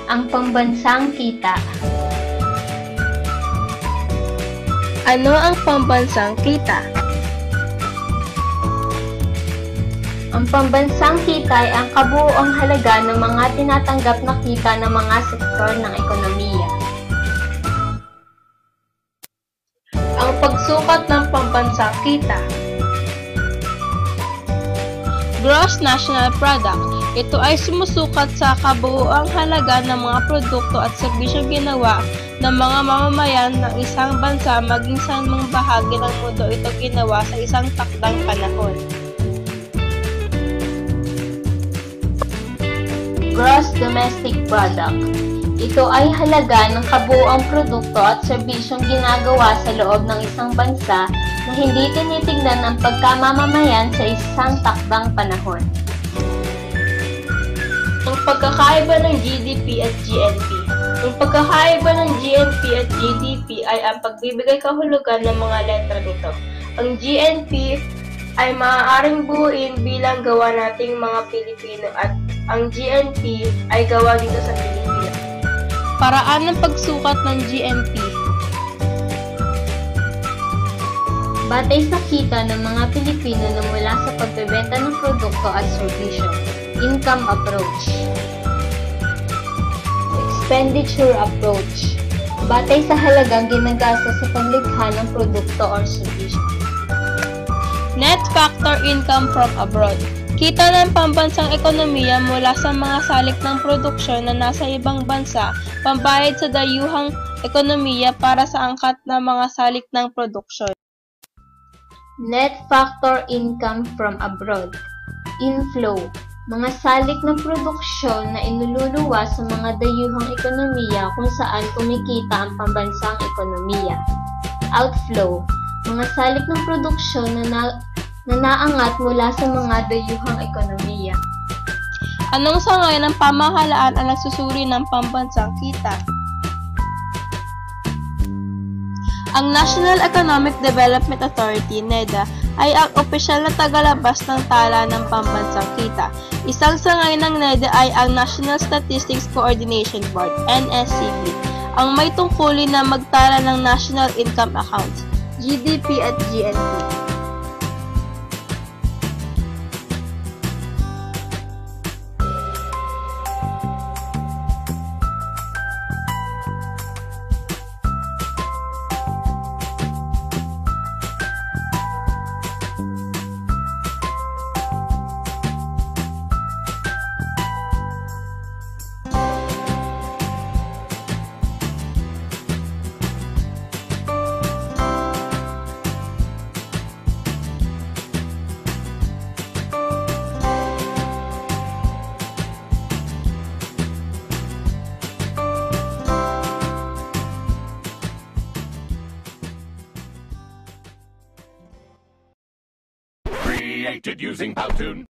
Ang pambansang kita. Ano ang pambansang kita? Ang pambansang kita ay ang kabuuang halaga ng mga tinatanggap na kita ng mga sektor ng ekonomiya. Ang pagsukat ng pambansang kita. Gross National Product. Ito ay sumusukat sa kabuuang halaga ng mga produkto at serbisyong ginawa ng mga mamamayan ng isang bansa maging sa anumang bahagi ng mundo ito ginawa sa isang takdang panahon. Gross Domestic Product. Ito ay halaga ng kabuuang produkto at serbisyong ginagawa sa loob ng isang bansa na hindi tinitingnan ang pagkamamamayan sa isang takdang panahon. Ang pagkakaiba ng GDP at GNP. Ang pagkakaiba ng GNP at GDP ay ang pagbibigay kahulugan ng mga letra nito. Ang GNP ay maaaring buuin bilang gawa nating mga Pilipino at ang GNP ay gawa dito sa Pilipinas. Paraan ng pagsukat ng GNP. Batay sa kita ng mga Pilipino na mula sa pagbebenta ng produkto at serbisyo. Income approach. Expenditure approach. Batay sa halagang ginagastos sa paglikha ng produkto or serbisyo. Net factor income from abroad. Kita ng pambansang ekonomiya mula sa mga salik ng produksyon na nasa ibang bansa, pambayad sa dayuhang ekonomiya para sa angkat ng mga salik ng produksyon. Net factor income from abroad. Inflow. Mga salik ng produksyon na inululuwa sa mga dayuhang ekonomiya kung saan kumikita ang pambansang ekonomiya. Outflow. Mga salik ng produksyon na naangat mula sa mga dayuhang ekonomiya. Anong sangay ng pamahalaan ang nagsusuri ng pambansang kita? Ang National Economic Development Authority, NEDA, ay ang opisyal na tagalabas ng tala ng pambansang kita. Isang sangay ng NEDA ay ang National Statistics Coordination Board, NSCB, ang may tungkulin na magtala ng National Income Accounts, GDP at GNP. Created using Powtoon.